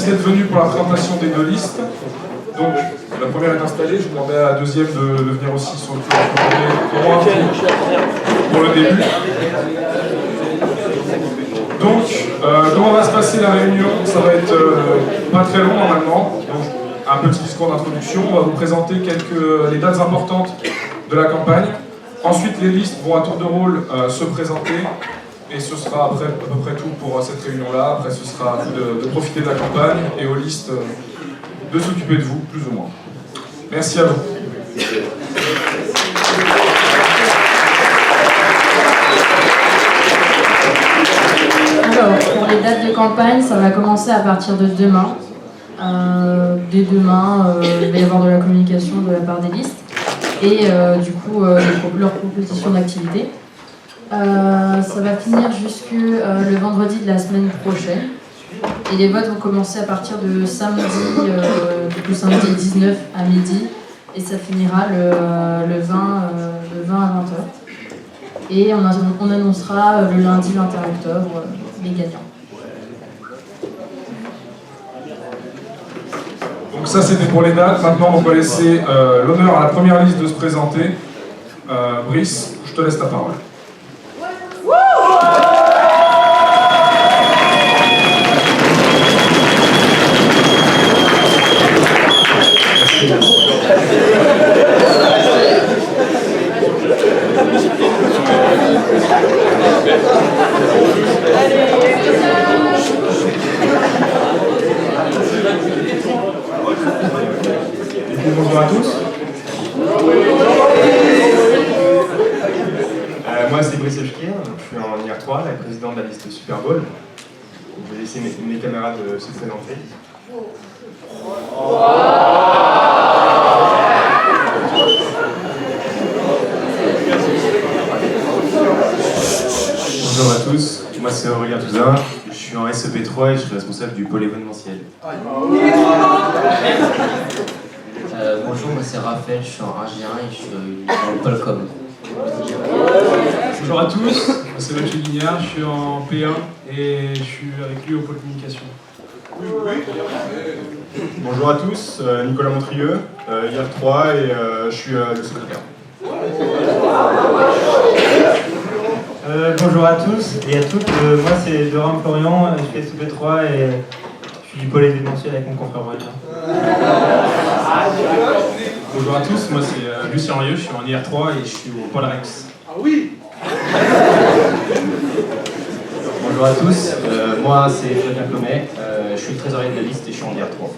merci d'être venu pour la présentation des deux listes. Donc, la première est installée, je demandais à la deuxième de venir aussi sur le tour pour le début. Donc, comment va se passer la réunion? Ça va être pas très long normalement. Donc, un petit discours d'introduction. On va vous présenter les dates importantes de la campagne. Ensuite, les listes vont à tour de rôle se présenter. Et ce sera après, à peu près tout pour cette réunion-là. Après, ce sera à vous de profiter de la campagne et aux listes de s'occuper de vous, plus ou moins. Merci à vous. Alors, pour les dates de campagne, ça va commencer à partir de demain. Dès demain, il va y avoir de la communication de la part des listes et du coup leur proposition d'activité. Ça va finir jusque le vendredi de la semaine prochaine. Et les votes vont commencer à partir de samedi 19 à midi. Et ça finira le 20 à 20h. Et on annoncera le lundi 21 octobre les gagnants. Donc ça c'était pour les dates. Maintenant on va laisser l'honneur à la première liste de se présenter. Brice, je te laisse la parole. Bonjour à tous. Moi c'est Brice Echkir, je suis en IR3, la présidente de la liste Super Bowl. Je vais laisser mes camarades se présenter. Bonjour à tous, moi c'est Aurélien Touzin, je suis en SEP3 et je suis responsable du pôle événementiel. Bonjour, moi c'est Raphaël, je suis en RG1 et je suis dans le pôle com. Bonjour à tous, c'est Mathieu Guignard, je suis en P1 et je suis avec lui au pôle communication. Bonjour à tous, Nicolas Montrieux, IR3 et je suis le secrétaire. Bonjour à tous et à toutes, moi c'est Doran Florian, je fais SEP3 et je suis du pôle événementiel avec mon confrère Aurélien. Bonjour à tous, moi c'est Lucien Rieux, je suis en IR3 et je suis au pôle Rex. Ah oui. Bonjour à tous, moi c'est Fabien Clomet, je suis le trésorier de la liste et je suis en IR3.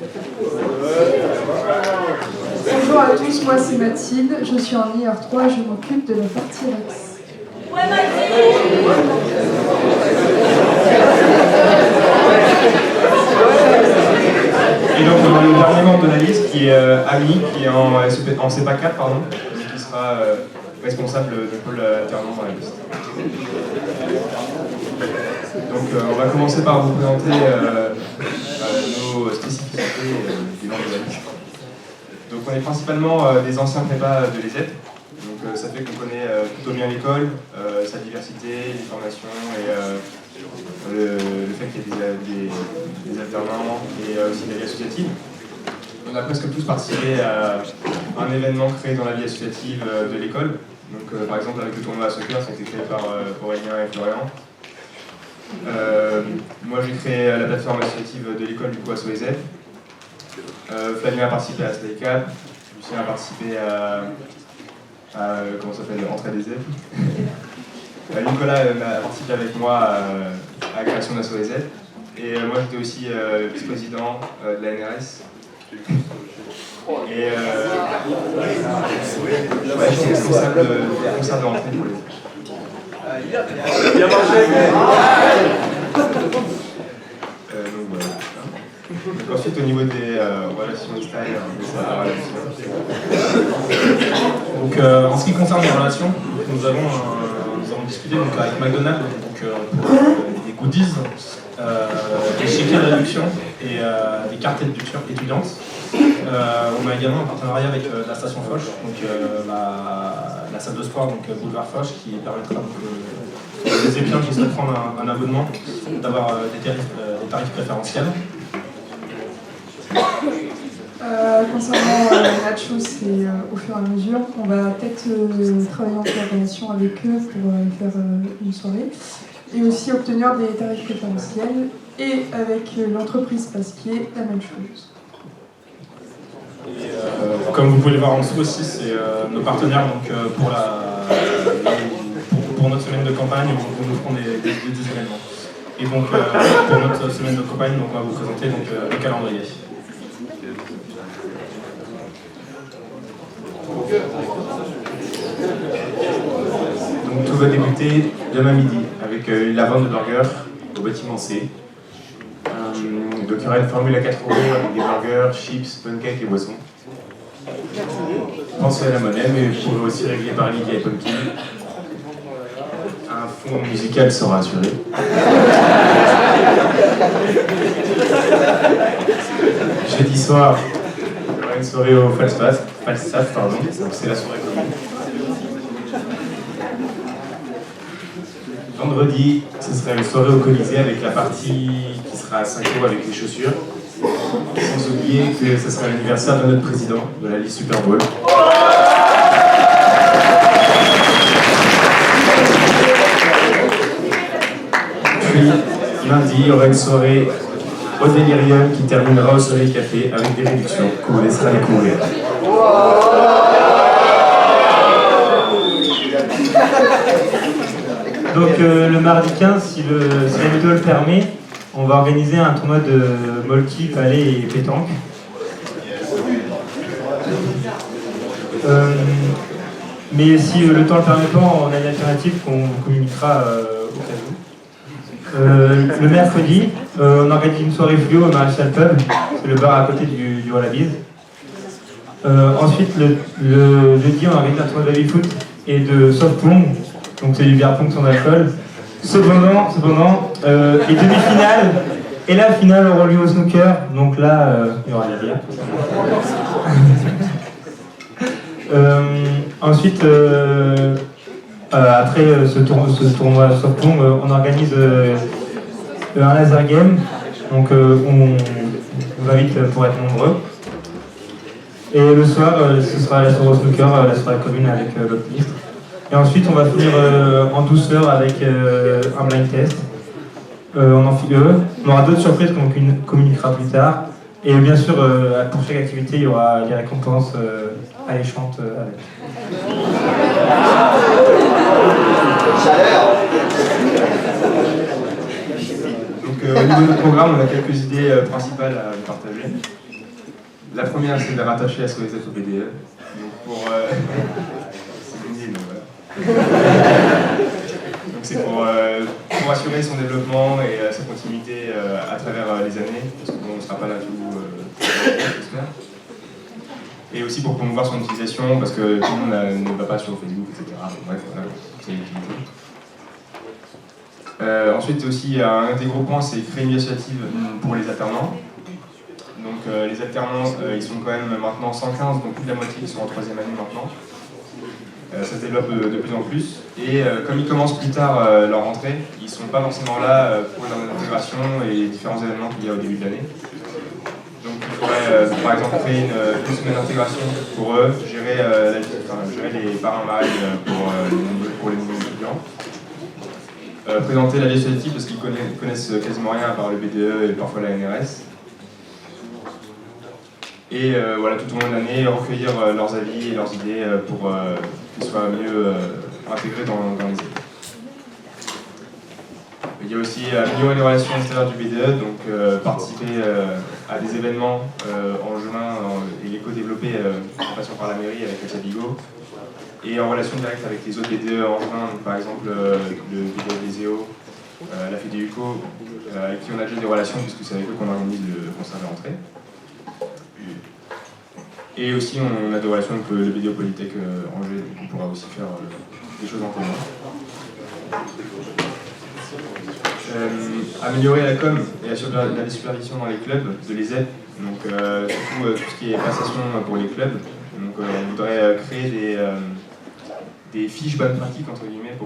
Bonjour à tous, moi c'est Mathilde, je suis en IR3 et je m'occupe de la partie Rex. Ouais, Et donc on a le dernier membre de la liste qui est Ami, qui est en CEPA4, pardon, et qui sera responsable du pôle alternant dans la liste. Donc on va commencer par vous présenter nos spécificités des membres de la liste. Donc on est principalement des anciens prépas de l'ESEP, donc ça fait qu'on connaît plutôt bien l'école, sa diversité, les formations et le fait qu'il y ait des alternants et aussi la vie associative. On a presque tous participé à un événement créé dans la vie associative de l'école. Donc, par exemple, avec le tournoi à soccer, ça a été créé par Aurélien et Florian. Moi, j'ai créé la plateforme associative de l'école, du coup, à SOEZ. Flavien a participé à SlayCap. Lucien a participé à comment ça s'appelle, Entrée des Ailes. Nicolas a participé avec moi à la création de la SOEZ. Et moi, j'étais aussi vice-président de la NRS. Et j'étais responsable des concerts de rentrée pour les Bien mangé. donc voilà. Donc ensuite au niveau des relations extérieures, Donc en ce qui concerne les relations, nous avons discuté donc, avec McDonald's donc, pour des goodies, des chèques de réduction et des cartes étudiantes. On a également un partenariat avec la station Foch, donc la salle de sport, donc boulevard Foch, qui permettra donc, aux étudiants qui souhaitent prendre un abonnement d'avoir des tarifs préférentiels. Concernant Nacho, c'est au fur et à mesure. On va peut-être travailler en collaboration avec eux pour faire une soirée. Et aussi obtenir des tarifs préférentiels. Et avec l'entreprise Pasquier, la même chose. Comme vous pouvez le voir en dessous aussi, c'est nos partenaires donc, pour notre semaine de campagne, nous ferons des événements. Et donc pour notre semaine de campagne, donc, on va vous présenter donc, le calendrier. Donc tout va débuter demain midi avec la vente de burgers au bâtiment C. Donc il y aura une formule à 4 € avec des burgers, chips, pancakes et boissons. Pensez à la monnaie, mais vous pourrez aussi régler par Lydia et Pumpkin. Un fond musical sera assuré. Jeudi soir, il y aura une soirée au Falstaff, donc c'est la soirée commune. Vendredi, ce sera une soirée au Colisée avec la partie qui sera à 5 € avec les chaussures. Sans oublier que ce sera l'anniversaire de notre président de la liste Super Bowl. Puis, lundi, il y aura une soirée au Delirium qui terminera au Soleil Café avec des réductions qu'on vous laissera découvrir. Donc le mardi 15, si la météo le permet, on va organiser un tournoi de molki, palais et pétanque. Mais si le temps le permet pas, on a une alternative qu'on communiquera au cas où. Le mercredi, on organise une soirée fluo au Maréchal Pub, c'est le bar à côté du Wallabies. Ensuite, le jeudi, on organise un tournoi de baby-foot et de soft-pong, donc c'est du beer-pong sans alcool. Cependant, les demi-finales et la finale auront lieu au snooker, donc là, il y aura la bière. Ensuite, après ce tournoi soft-pong, on organise un laser game, donc on vous invite pour être nombreux. Et le soir, ce sera la soirée au snooker, la soirée commune avec l'autre ministre. Et ensuite, on va finir en douceur avec un blind test en amphithéâtre. On aura d'autres surprises qu'on communiquera plus tard. Et bien sûr, pour chaque activité, il y aura des récompenses alléchantes avec. Donc au niveau de notre programme, on a quelques idées principales à vous partager. La première, c'est de la rattacher à ce que vous êtes au BDE. Donc c'est une idée, donc voilà. Donc c'est pour assurer son développement et sa continuité à travers les années, parce qu'on ne sera pas là tout j'espère. Et aussi pour promouvoir son utilisation, parce que tout le monde ne va pas sur Facebook, etc. Bref, voilà, c'est l'utilité. Ensuite aussi, un des gros points, c'est créer une initiative pour les alternants. Donc les alternants, ils sont quand même maintenant 115, donc plus de la moitié qui sont en 3e année maintenant. Ça se développe de plus en plus. Et comme ils commencent plus tard leur rentrée, ils ne sont pas forcément là pour leur intégration et les différents événements qu'il y a au début de l'année. Donc il faudrait par exemple créer une semaine d'intégration pour eux, gérer les parrains marraines pour les nouveaux étudiants. Présenter la vie associative parce qu'ils connaissent quasiment rien à part le BDE et parfois la NRS. Et voilà, tout au long de l'année, recueillir leurs avis et leurs idées pour qu'ils soient mieux intégrés dans les équipes. Il y a aussi améliorer les relations extérieures du BDE, donc participer à des événements en juin et les co-développer en passant par la mairie avec le Sabigo. Et en relation directe avec les autres BDE en juin, donc par exemple le BDE des EO, la FEDEUCO, avec qui on a déjà des relations puisque c'est avec eux qu'on organise le concert de rentrée. Et aussi, on a des relations avec le BDO Polytech Angers, donc on pourra aussi faire des choses en commun. Améliorer la com et la supervision dans les clubs de l'ESEP, donc surtout tout ce qui est passation pour les clubs. Donc on voudrait créer des fiches bonnes pratiques entre guillemets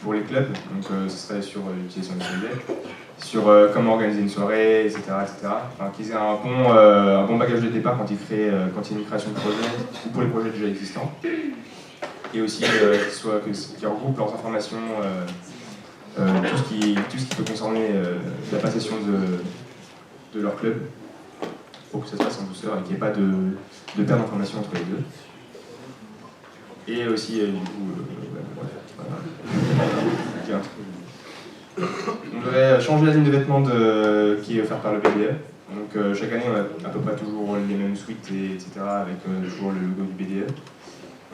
pour les clubs. Donc ce serait sur l'utilisation du CEDEP, sur comment organiser une soirée, etc. Enfin, qu'ils aient un bon bagage de départ quand il y a une création de projet ou pour les projets déjà existants. Et aussi qu'ils regroupent leurs informations, tout ce qui peut concerner la passation de leur club, pour que ça se passe en douceur et qu'il n'y ait pas de perte d'informations entre les deux. Et aussi, on devrait changer la ligne de vêtements qui est offerte par le BDE. Donc chaque année, on a à peu près toujours les mêmes suites, etc. avec toujours le logo du BDE.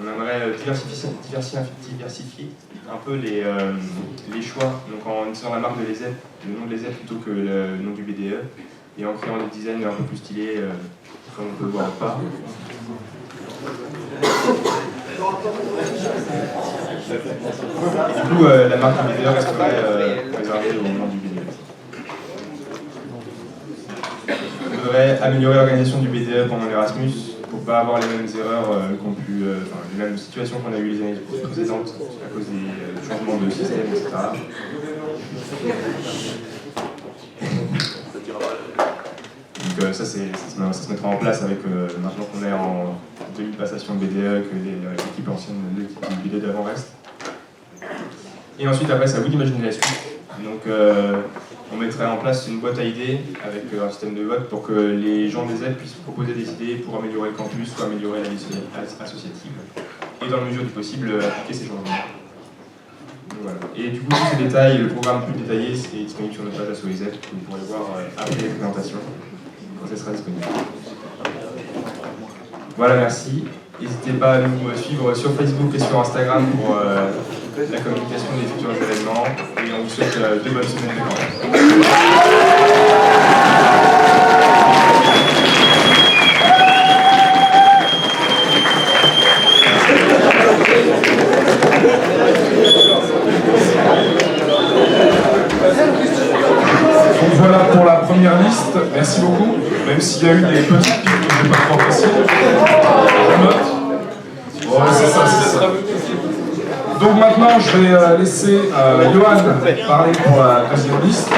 On aimerait diversifier un peu les choix, donc en utilisant la marque de l'ESEP, le nom de l'ESEP plutôt que le nom du BDE, et en créant des designs un peu plus stylés, comme on peut voir ou pas. Et du coup, la marque du BDE resterait réservée au nom du BDE. On devrait améliorer l'organisation du BDE pendant l'Erasmus pour ne pas avoir les mêmes erreurs les mêmes situations qu'on a eues les années précédentes à cause des changements de système, etc. Donc ça se mettra en place avec maintenant qu'on est en demi-passation de BDE, que l'équipe ancienne du BDE d'avant reste. Et ensuite, après, c'est à vous d'imaginer la suite. Donc on mettrait en place une boîte à idées avec un système de vote pour que les gens des aides puissent proposer des idées pour améliorer le campus ou améliorer la vie associative. Et dans la mesure du possible, appliquer ces changements. Voilà. Et du coup, tous ces détails, le programme plus détaillé, c'est disponible sur notre page ASSO-EZ, que vous pourrez voir après les présentations, quand ça sera disponible. Voilà, merci. N'hésitez pas à nous suivre sur Facebook et sur Instagram pour la communication des futurs événements. Et on vous souhaite 2 bonnes semaines de campagne. Donc voilà pour la première liste, merci beaucoup, même s'il y a eu des petites piques que je n'ai pas trop appréciées. Je note. Ouais, c'est ça. Donc maintenant, je vais laisser Johan parler pour la deuxième liste.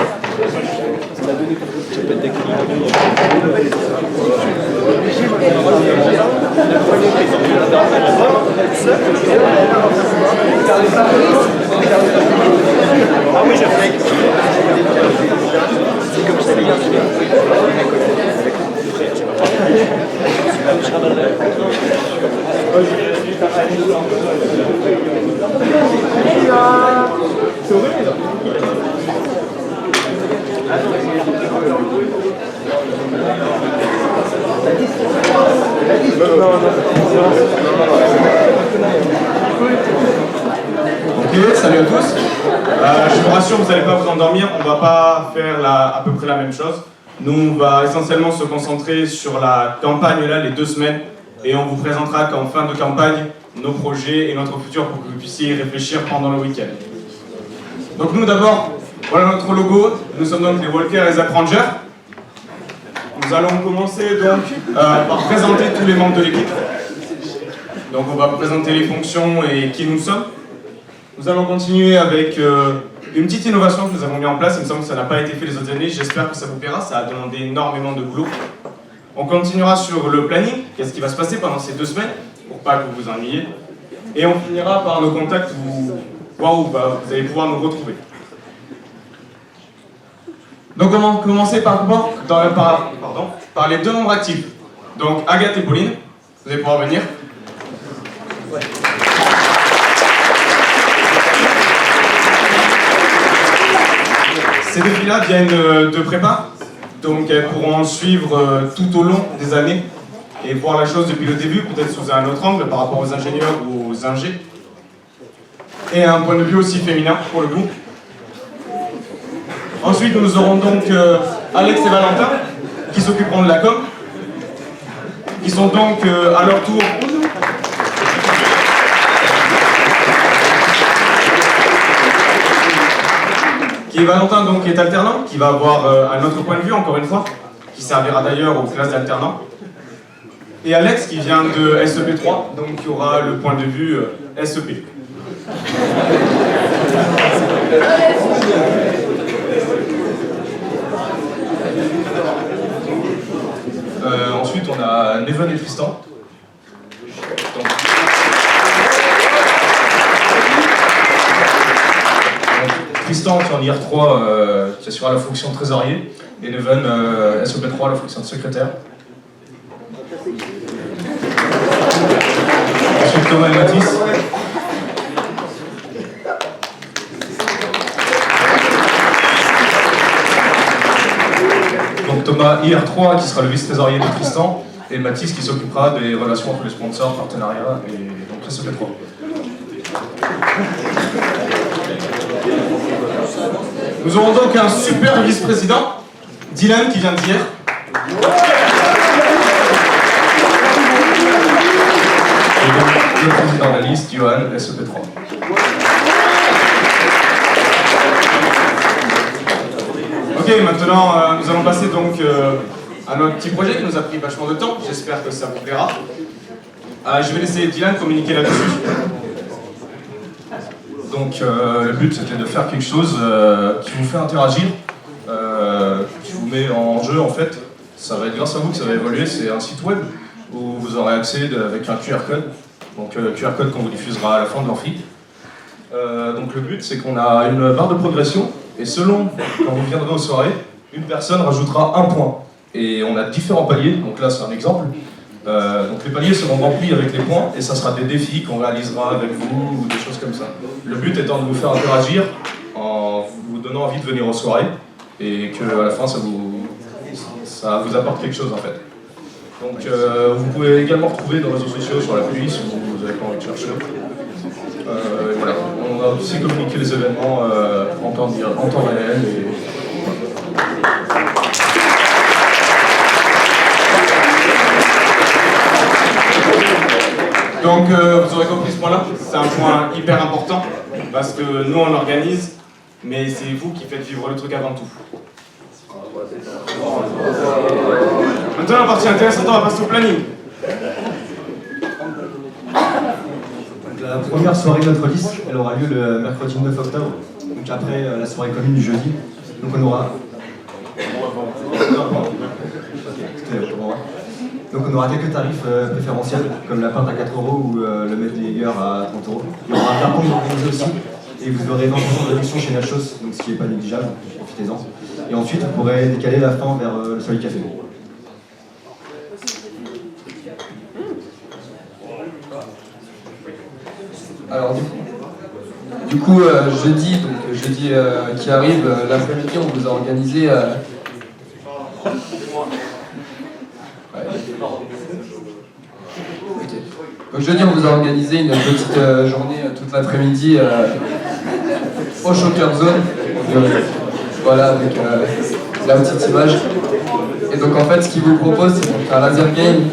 Ah oui, j'ai fait. C'est comme ça, les gars. Ok, salut à tous. Je vous rassure, vous n'allez pas vous endormir, on ne va pas faire à peu près la même chose. Nous, on va essentiellement se concentrer sur la campagne, là, les 2 semaines, et on vous présentera qu'en fin de campagne, nos projets et notre futur pour que vous puissiez y réfléchir pendant le week-end. Donc nous, d'abord, voilà notre logo. Nous sommes donc les Walkers et les Apprangers. Nous allons commencer donc par présenter tous les membres de l'équipe. Donc on va présenter les fonctions et qui nous sommes. Nous allons continuer avec une petite innovation que nous avons mis en place. Il me semble que ça n'a pas été fait les autres années. J'espère que ça vous plaira. Ça a demandé énormément de boulot. On continuera sur le planning. Qu'est-ce qui va se passer pendant ces 2 semaines pour pas que vous vous ennuyiez. Et on finira par nos contacts où vous allez pouvoir nous retrouver. Donc on va commencer par les 2 membres actifs. Donc Agathe et Pauline, vous allez pouvoir venir. Ces 2 filles-là viennent de prépa, donc elles pourront en suivre tout au long des années et voir la chose depuis le début, peut-être sous un autre angle par rapport aux ingénieurs ou aux ingés. Et un point de vue aussi féminin pour le coup. Ensuite, nous aurons donc Alex et Valentin qui s'occuperont de la com, qui sont donc à leur tour qui est Valentin, donc qui est alternant, qui va avoir un autre point de vue encore une fois, qui servira d'ailleurs aux classes d'alternants. Et Alex qui vient de SEP3, donc qui aura le point de vue SEP. Ensuite, on a Neven et Tristan. Donc, Tristan qui est en IR3 qui assurera la fonction de trésorier et Neven SOP3 la fonction de secrétaire. Ensuite Thomas et Mathis. Donc Thomas IR3 qui sera le vice-trésorier de Tristan et Mathis qui s'occupera des relations entre les sponsors, partenariats et donc SOP3. Nous aurons donc un super vice-président, Dylan qui vient d'hier. Et donc le président de la liste, Johan, SOP3. Ok, maintenant nous allons passer donc à notre petit projet qui nous a pris vachement de temps. J'espère que ça vous plaira. Je vais laisser Dylan communiquer là-dessus. Donc le but c'était de faire quelque chose qui vous fait interagir, qui vous met en jeu en fait. Ça va être grâce à vous que ça va évoluer, c'est un site web où vous aurez accès avec un QR code. Donc QR code qu'on vous diffusera à la fin de l'amphi. Donc le but c'est qu'on a une barre de progression et selon quand vous viendrez aux soirées, une personne rajoutera un point. Et on a différents paliers, donc là c'est un exemple. Donc les paliers seront remplis avec les points et ça sera des défis qu'on réalisera avec vous ou des choses comme ça. Le but étant de vous faire interagir en vous donnant envie de venir aux soirées et qu'à la fin ça vous apporte quelque chose en fait. Donc vous pouvez également retrouver nos réseaux sociaux sur l'appui si vous n'avez pas envie de chercher. Voilà. On va aussi communiquer les événements en temps réel. Donc vous aurez compris ce point-là, c'est un point hyper important parce que nous on organise, mais c'est vous qui faites vivre le truc avant tout. Maintenant la partie intéressante, on va passer au planning. La première soirée de notre liste, elle aura lieu le mercredi 9 octobre, donc après la soirée commune du jeudi. Donc on aura... Donc on aura quelques tarifs préférentiels, comme la pinte à 4 € ou le mètre des Jäger à 30 €. Il y aura un carton organisé aussi, et vous aurez 20% de réduction chez Nachos, donc ce qui n'est pas négligeable, profitez-en. Et ensuite vous pourrez décaler la fin vers le Soleil Café. Alors du coup jeudi qui arrive, l'après-midi, on vous a organisé Donc jeudi, on vous a organisé une petite journée toute l'après-midi au Shocker Zone. Voilà, avec la petite image. Et donc en fait, ce qu'ils vous proposent, c'est un laser game,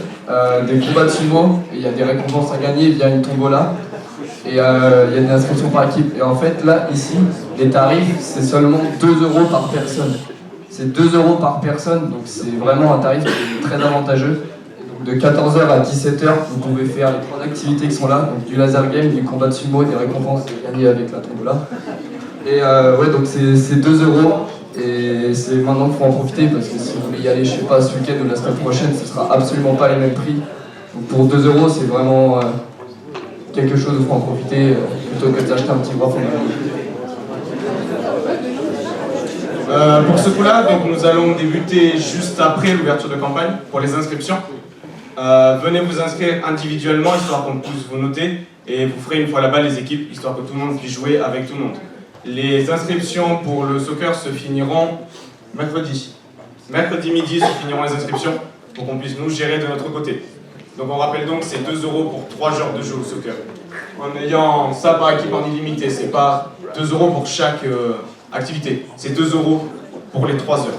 des combats de sumo, et il y a des récompenses à gagner via une tombola. Et il y a des inscriptions par équipe. Et en fait, là, ici, les tarifs, c'est seulement 2 € par personne. C'est 2 € par personne, donc c'est vraiment un tarif qui est très avantageux. Et donc de 14h à 17h, vous pouvez faire les 3 activités qui sont là, donc du laser game, du combat de sumo et des récompenses gagnées avec la tombola. Et ouais, donc c'est 2 €. Et c'est maintenant qu'il faut en profiter parce que si vous voulez y aller, je sais pas, ce week-end ou la semaine prochaine, ce sera absolument pas les mêmes prix. Donc pour 2 €, c'est vraiment quelque chose où il faut en profiter plutôt que d'acheter un petit bras. Pour ce coup-là, donc nous allons débuter juste après l'ouverture de campagne pour les inscriptions. Venez vous inscrire individuellement histoire qu'on puisse vous noter et vous ferez une fois là-bas les équipes histoire que tout le monde puisse jouer avec tout le monde. Les inscriptions pour le soccer se finiront mercredi. Mercredi midi se finiront les inscriptions pour qu'on puisse nous gérer de notre côté. Donc on rappelle donc c'est 2 € pour 3 heures de jeu au soccer. En ayant ça par équipe en illimité, c'est pas 2 € pour chaque activité, c'est 2 € pour les 3 heures.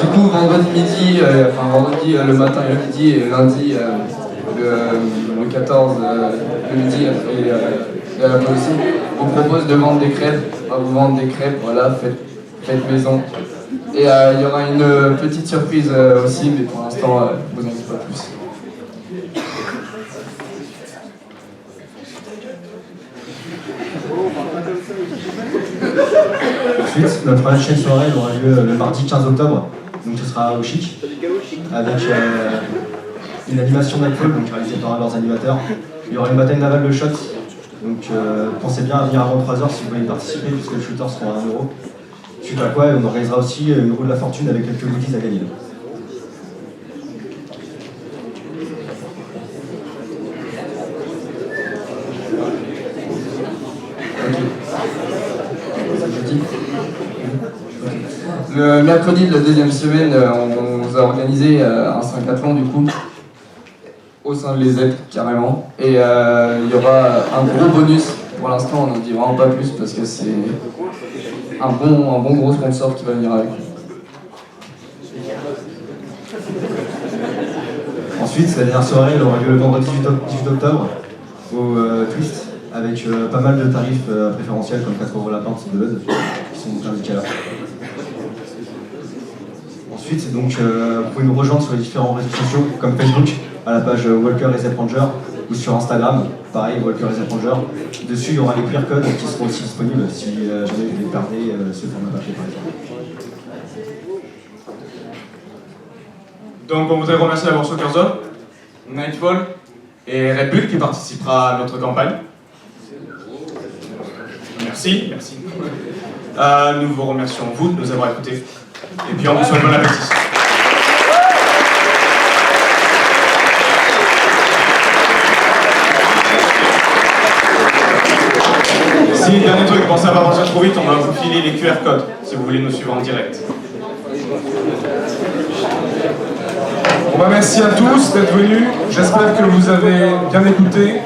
Du coup, vendredi midi, vendredi le matin et le midi, et lundi le 14 le midi et l'après aussi, on vous propose de vendre des crêpes. On va vous vendre des crêpes, voilà, faites maison. Et il y aura une petite surprise aussi, mais pour l'instant, vous en dites pas plus. Ensuite, notre prochaine soirée aura lieu le mardi 15 octobre, donc ce sera au Chic, avec une animation d'alcool, donc réalisée par leurs animateurs. Il y aura une bataille navale de shots, donc pensez bien à venir avant 3h si vous voulez y participer, puisque le shooter sera à 1 €. Suite à quoi, on organisera aussi une roue de la fortune avec quelques goodies à gagner. Le mercredi de la deuxième semaine, on vous a organisé un 5athlon du coup, au sein de l'ESEP carrément. Et il y aura un gros bonus, pour l'instant on n'en dit vraiment pas plus parce que c'est un bon gros sponsor qui va venir avec. Ensuite, la dernière soirée elle aura lieu le vendredi 18 octobre au Twist, avec pas mal de tarifs préférentiels comme 4 € la pinte de Bud, qui sont indiqués là. Ensuite, donc, vous pouvez nous rejoindre sur les différents réseaux sociaux comme Facebook, à la page Walker et Zep Ranger, ou sur Instagram, pareil, Walker et Zep Ranger. Dessus, il y aura les QR codes qui seront aussi disponibles si jamais vous voulez garder ce format papier par exemple. Donc on voudrait remercier d'abord Soccer Zone, Nightfall et Red Bull qui participera à notre campagne. Merci. Nous vous remercions vous de nous avoir écoutés. Et puis on vous souhaite bon appétit. Si, dernier truc, pensez à pas partir trop vite, on va vous filer les QR codes si vous voulez nous suivre en direct. Bon bah merci à tous d'être venus, j'espère que vous avez bien écouté.